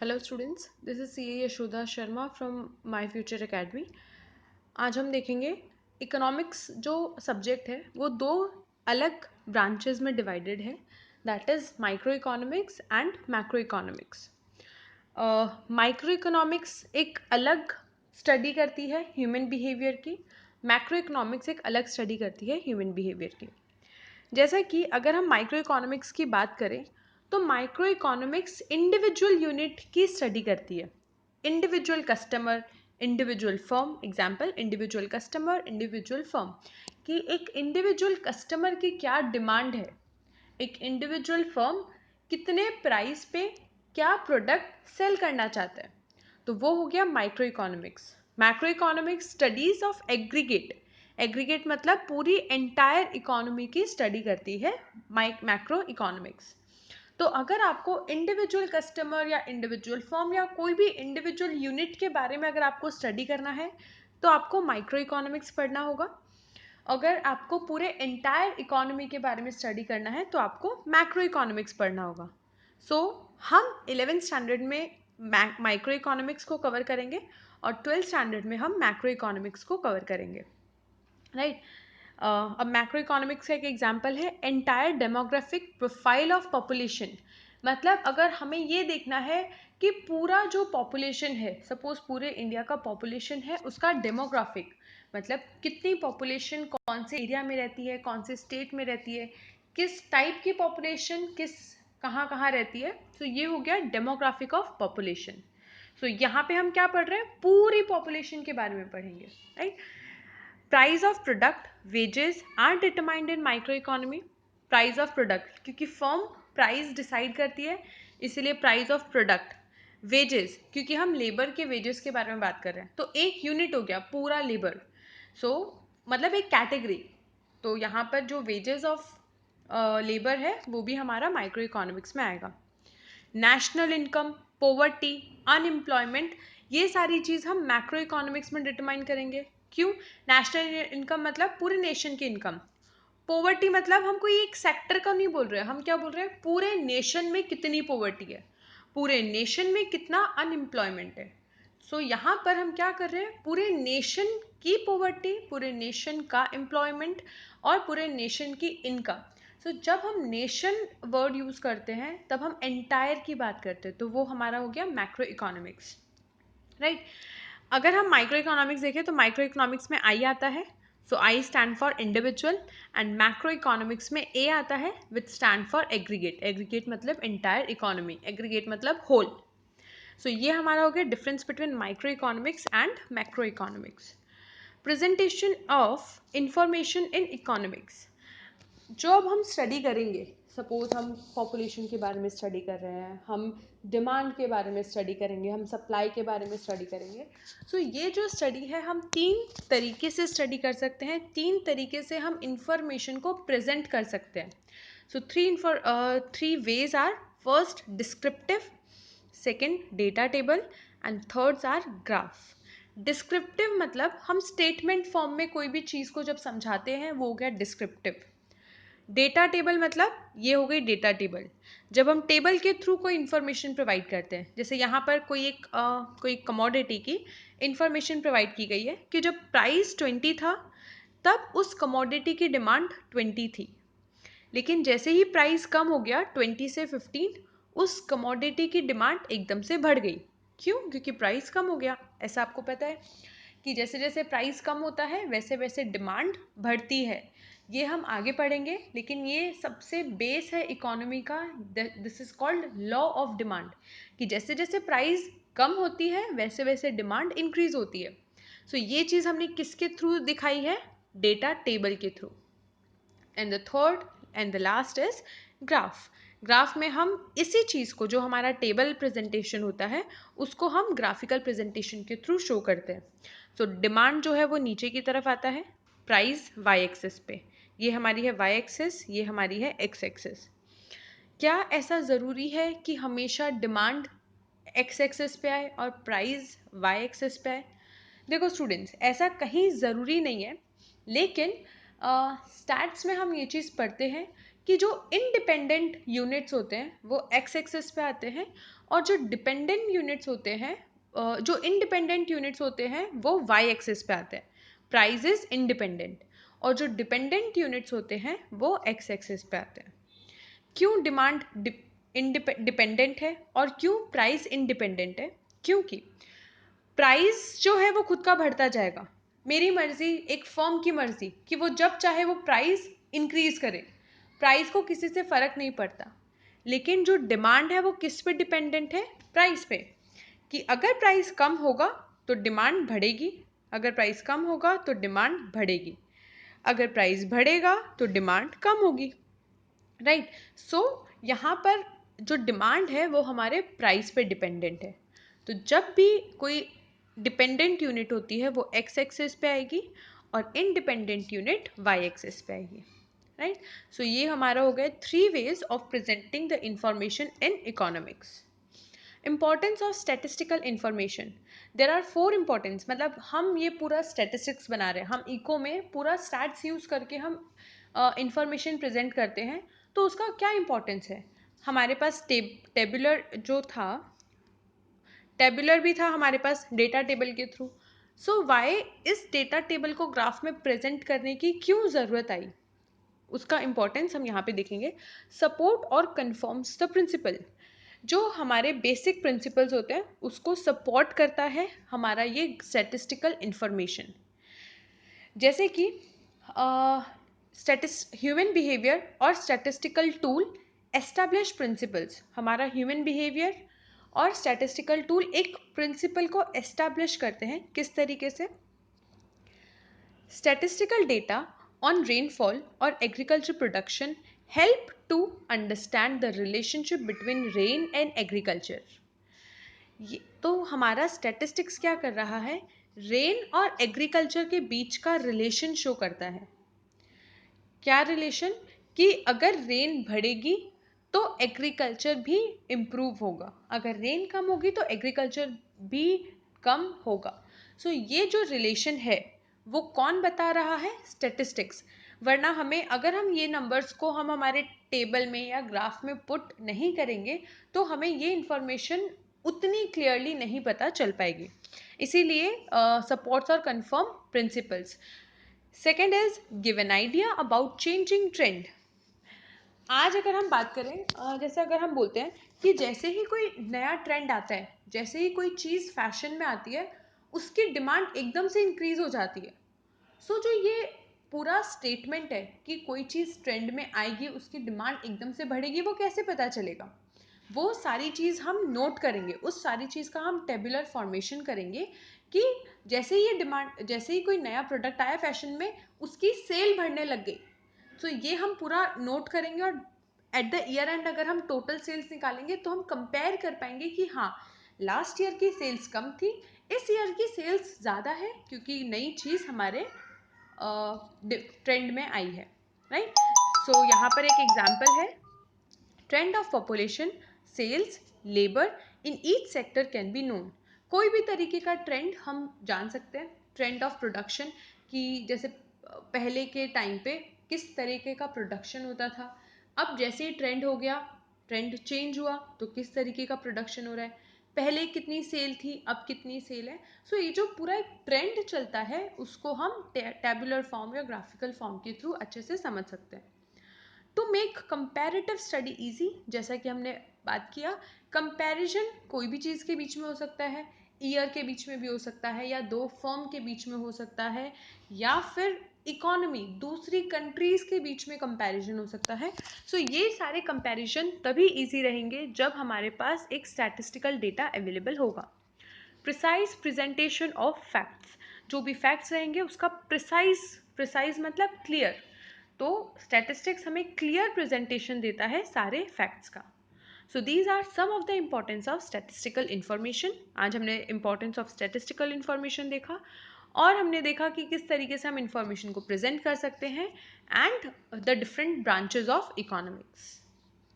Hello students, this is C Yashoda Sharma from My Future Academy. आज हम देखेंगे इकोनॉमिक्स जो सब्जेक्ट है वो दो अलग ब्रांचेस में डिवाइडेड है, that is micro economics and macro economics. Micro economics एक अलग स्टडी करती है ह्यूमन बिहेवियर की, मैक्रो इकोनॉमिक्स एक अलग स्टडी करती है ह्यूमन बिहेवियर की। जैसा कि अगर हम माइक्रो इकोनॉमिक्स की बात करें तो माइक्रो इकोनॉमिक्स इंडिविजुअल यूनिट की स्टडी करती है, individual customer, individual firm. Example, individual customer, individual firm, कि एक इंडिविजुअल कस्टमर की क्या डिमांड है, एक इंडिविजुअल फर्म कितने प्राइस पे क्या प्रोडक्ट सेल करना चाहता है, तो वो हो गया micro economics. Macro economics studies of aggregate, aggregate मतलब पूरी एंटायर इकोनॉमी की स्टडी करती है मैक्रो इकोनॉमिक्स। तो अगर आपको इंडिविजुअल कस्टमर या इंडिविजुअल फर्म या कोई भी इंडिविजुअल यूनिट के बारे में अगर आपको स्टडी करना है तो आपको माइक्रो इकोनॉमिक्स पढ़ना होगा। अगर आपको पूरे एंटायर इकोनॉमी के बारे में स्टडी करना है तो आपको मैक्रो इकोनॉमिक्स पढ़ना होगा। सो हम 11th स्टैंडर्ड में माइक्रो इकोनॉमिक्स को कवर करेंगे और 12th स्टैंडर्ड में हम मैक्रो इकोनॉमिक्स को कवर करेंगे, राइट। अब मैक्रो इकोनॉमिक्स का एक एग्जांपल है entire demographic profile of population. मतलब अगर हमें ये देखना है कि पूरा जो पॉपुलेशन है, सपोज पूरे इंडिया का पॉपुलेशन है, उसका डेमोग्राफिक मतलब कितनी पॉपुलेशन कौन से एरिया में रहती है, कौन से स्टेट में रहती है, किस टाइप की पॉपुलेशन किस कहाँ कहाँ रहती है, तो ये हो गया डेमोग्राफिक ऑफ पॉपुलेशन। सो यहाँ पे हम क्या पढ़ रहे हैं, पूरी पॉपुलेशन के बारे में पढ़ेंगे, right. Price of product, wages are determined in micro economy. Price of product, क्योंकि फर्म प्राइस डिसाइड करती है इसीलिए प्राइस ऑफ प्रोडक्ट। वेजेस, क्योंकि हम लेबर के वेजेस के बारे में बात कर रहे हैं, तो एक यूनिट हो गया पूरा लेबर, सो मतलब एक कैटेगरी। तो यहाँ पर जो वेजेस ऑफ लेबर है वो भी हमारा माइक्रो इकोनॉमिक्स में आएगा। नेशनल इनकम, पोवर्टी, अनएम्प्लॉयमेंट, ये सारी चीज़ हम मैक्रो इकोनॉमिक्स में डिटरमाइन करेंगे। क्यों? नेशनल इनकम मतलब पूरे नेशन की इनकम, पोवर्टी मतलब हम कोई एक सेक्टर का नहीं बोल रहे हैं, हम क्या बोल रहे हैं, पूरे नेशन में कितनी पोवर्टी है, पूरे नेशन में कितना अनएम्प्लॉयमेंट है। सो यहाँ पर हम क्या कर रहे हैं, पूरे नेशन की पोवर्टी, पूरे नेशन का एम्प्लॉयमेंट और पूरे नेशन की इनकम। सो जब हम नेशन वर्ड यूज करते हैं तब हम एंटायर की बात करते हैं, तो वो हमारा हो गया मैक्रो इकोनॉमिक्स, राइट। अगर हम माइक्रो इकोनॉमिक्स देखें तो माइक्रो इकोनॉमिक्स में आई आता है, so I stand for individual, and macro economics में ए आता है which stand for aggregate, aggregate मतलब एंटायर इकोनॉमी, एग्रीगेट मतलब होल। सो ये हमारा हो गया difference between micro economics and macro economics. Presentation of information in economics, जो अब हम स्टडी करेंगे, सपोज हम पॉपुलेशन के बारे में स्टडी कर रहे हैं, हम डिमांड के बारे में स्टडी करेंगे, हम सप्लाई के बारे में स्टडी करेंगे। सो ये जो स्टडी है हम तीन तरीके से स्टडी कर सकते हैं, तीन तरीके से हम इंफॉर्मेशन को प्रेजेंट कर सकते हैं। So three ways are, first descriptive, second data table and thirds are graph. Descriptive मतलब हम स्टेटमेंट फॉर्म में कोई भी चीज़ को जब समझाते हैं वो हो गया डिस्क्रिप्टिव। डेटा टेबल मतलब ये हो गई डेटा टेबल, जब हम टेबल के थ्रू कोई इन्फॉर्मेशन प्रोवाइड करते हैं, जैसे यहाँ पर कोई कमोडिटी की इन्फॉर्मेशन प्रोवाइड की गई है कि जब प्राइस 20 था तब उस कमोडिटी की डिमांड 20 थी, लेकिन जैसे ही प्राइस कम हो गया 20 से 15, उस कमोडिटी की डिमांड एकदम से बढ़ गई। क्यों? क्योंकि प्राइस कम हो गया। ऐसा आपको पता है कि जैसे जैसे प्राइस कम होता है वैसे वैसे डिमांड बढ़ती है। ये हम आगे पढ़ेंगे, लेकिन ये सबसे बेस है इकोनॉमी का, this is called law of demand, कि जैसे जैसे प्राइस कम होती है वैसे वैसे डिमांड इंक्रीज होती है। सो ये चीज़ हमने किसके थ्रू दिखाई है, डेटा टेबल के through. And the third and the last is graph. Graph में हम इसी चीज़ को, जो हमारा टेबल प्रेजेंटेशन होता है, उसको हम ग्राफिकल प्रेजेंटेशन के थ्रू शो करते हैं। सो डिमांड जो है वो नीचे की तरफ आता है, प्राइस वाई एक्सिस पे, ये हमारी है वाई एक्सिस, ये हमारी है एक्स एक्सिस। क्या ऐसा ज़रूरी है कि हमेशा डिमांड एक्स एक्सिस पे आए और प्राइस वाई एक्सिस पे आए? देखो स्टूडेंट्स, ऐसा कहीं ज़रूरी नहीं है, लेकिन स्टैट्स में हम ये चीज़ पढ़ते हैं कि जो इंडिपेंडेंट यूनिट्स होते हैं वो एक्स एक्सिस पे आते हैं और जो डिपेंडेंट यूनिट्स होते हैं, जो इंडिपेंडेंट यूनिट्स होते हैं वो वाई एक्सिस पे आते हैं, प्राइस इज इंडिपेंडेंट, और जो डिपेंडेंट यूनिट्स होते हैं वो एक्स एक्सिस पे आते हैं। क्यों डिमांड डिपेंडेंट है और क्यों प्राइस इंडिपेंडेंट है? क्योंकि प्राइस जो है वो खुद का बढ़ता जाएगा, मेरी मर्जी, एक फर्म की मर्जी कि वो जब चाहे वो प्राइस इंक्रीज करे, प्राइस को किसी से फर्क नहीं पड़ता। लेकिन जो डिमांड है वो किस पे डिपेंडेंट है? प्राइस पे, कि अगर प्राइस कम होगा तो डिमांड बढ़ेगी, अगर प्राइस कम होगा तो डिमांड बढ़ेगी, अगर प्राइस बढ़ेगा तो डिमांड कम होगी, राइट। सो यहाँ पर जो डिमांड है वो हमारे प्राइस पे डिपेंडेंट है। तो जब भी कोई डिपेंडेंट यूनिट होती है वो एक्स एक्सिस पे आएगी और इंडिपेंडेंट यूनिट वाई एक्सिस पे आएगी, राइट। सो ये हमारा हो गया 3 ways of presenting the information in economics. Importance of statistical information, there are 4 importance, मतलब हम ये पूरा स्टैटिस्टिक्स बना रहे हैं, हम इको में पूरा स्टैट्स यूज़ करके हम इंफॉर्मेशन प्रेजेंट करते हैं, तो उसका क्या इम्पोर्टेंस है? हमारे पास टेबुलर जो था, टेबुलर भी था हमारे पास डेटा टेबल के थ्रू। सो वाई इस डेटा टेबल को ग्राफ में प्रेजेंट करने की क्यों ज़रूरत आई, उसका इम्पोर्टेंस हम यहाँ पे देखेंगे। सपोर्ट और कन्फर्म्स द प्रिंसिपल, जो हमारे बेसिक प्रिंसिपल्स होते हैं उसको सपोर्ट करता है हमारा ये स्टैटिस्टिकल इंफॉर्मेशन। जैसे कि ह्यूमन बिहेवियर और स्टैटिस्टिकल टूल एस्टैब्लिश प्रिंसिपल्स, हमारा ह्यूमन बिहेवियर और स्टैटिस्टिकल टूल एक प्रिंसिपल को एस्टैब्लिश करते हैं। किस तरीके से? स्टैटिस्टिकल डेटा ऑन रेनफॉल और agriculture production help to understand the relationship between rain and agriculture. तो हमारा स्टैटिस्टिक्स क्या कर रहा है? रेन और एग्रीकल्चर के बीच का रिलेशन शो करता है। क्या रिलेशन? कि अगर रेन बढ़ेगी तो एग्रीकल्चर भी इम्प्रूव होगा, अगर रेन कम होगी तो एग्रीकल्चर भी कम होगा। सो ये जो रिलेशन है वो कौन बता रहा है? स्टैटिस्टिक्स। वरना हमें, अगर हम ये नंबर्स को हम हमारे टेबल में या ग्राफ में पुट नहीं करेंगे तो हमें ये इंफॉर्मेशन उतनी क्लियरली नहीं पता चल पाएगी। इसीलिए सपोर्ट्स और confirm principles. Second is give an idea about changing trend. आज अगर हम बात करें, जैसे अगर हम बोलते हैं कि जैसे ही कोई नया ट्रेंड आता है, जैसे ही कोई चीज़ फैशन में आती है, उसकी डिमांड एकदम से इंक्रीज हो जाती है। सो जो ये पूरा स्टेटमेंट है कि कोई चीज़ ट्रेंड में आएगी, उसकी डिमांड एकदम से बढ़ेगी, वो कैसे पता चलेगा? वो सारी चीज़ हम नोट करेंगे, उस सारी चीज़ का हम टेबुलर फॉर्मेशन करेंगे कि जैसे ही ये डिमांड, जैसे ही कोई नया प्रोडक्ट आया फैशन में, उसकी सेल बढ़ने लग गई। तो ये हम पूरा नोट करेंगे और एट द ईयर एंड अगर हम टोटल सेल्स निकालेंगे तो हम कंपेयर कर पाएंगे कि हाँ, लास्ट ईयर की सेल्स कम थी, इस ईयर की सेल्स ज़्यादा है क्योंकि नई चीज़ हमारे ट्रेंड में आई है, राइट। सो यहाँ पर एक एग्जाम्पल है, trend of population, sales, labour in each sector can be known. कोई भी तरीके का ट्रेंड हम जान सकते हैं। ट्रेंड ऑफ प्रोडक्शन, कि जैसे पहले के टाइम पे किस तरीके का प्रोडक्शन होता था, अब जैसे ही ट्रेंड हो गया, ट्रेंड चेंज हुआ तो किस तरीके का प्रोडक्शन हो रहा है, पहले कितनी सेल थी अब कितनी सेल है। सो ये जो पूरा एक ट्रेंड चलता है उसको हम टेबुलर फॉर्म या ग्राफिकल फॉर्म के थ्रू अच्छे से समझ सकते हैं। To make comparative study easy, जैसा कि हमने बात किया, कंपैरिजन कोई भी चीज़ के बीच में हो सकता है, ईयर के बीच में भी हो सकता है, या दो फर्म के बीच में हो सकता है, या फिर इकोनॉमी, दूसरी कंट्रीज के बीच में कंपैरिजन हो सकता है। सो ये सारे कंपैरिजन तभी इजी रहेंगे जब हमारे पास एक स्टैटिस्टिकल डेटा अवेलेबल होगा। प्रिसाइज प्रेजेंटेशन ऑफ फैक्ट्स, जो भी फैक्ट्स रहेंगे उसका प्रिसाइज मतलब क्लियर, तो स्टैटिस्टिक्स हमें क्लियर प्रेजेंटेशन देता है सारे फैक्ट्स का। So these are some of the importance of statistical information. आज हमने इम्पॉर्टेंस ऑफ स्टैटिस्टिकल इन्फॉर्मेशन देखा और हमने देखा कि किस तरीके से हम इन्फॉर्मेशन को प्रेजेंट कर सकते हैं and the different branches of economics.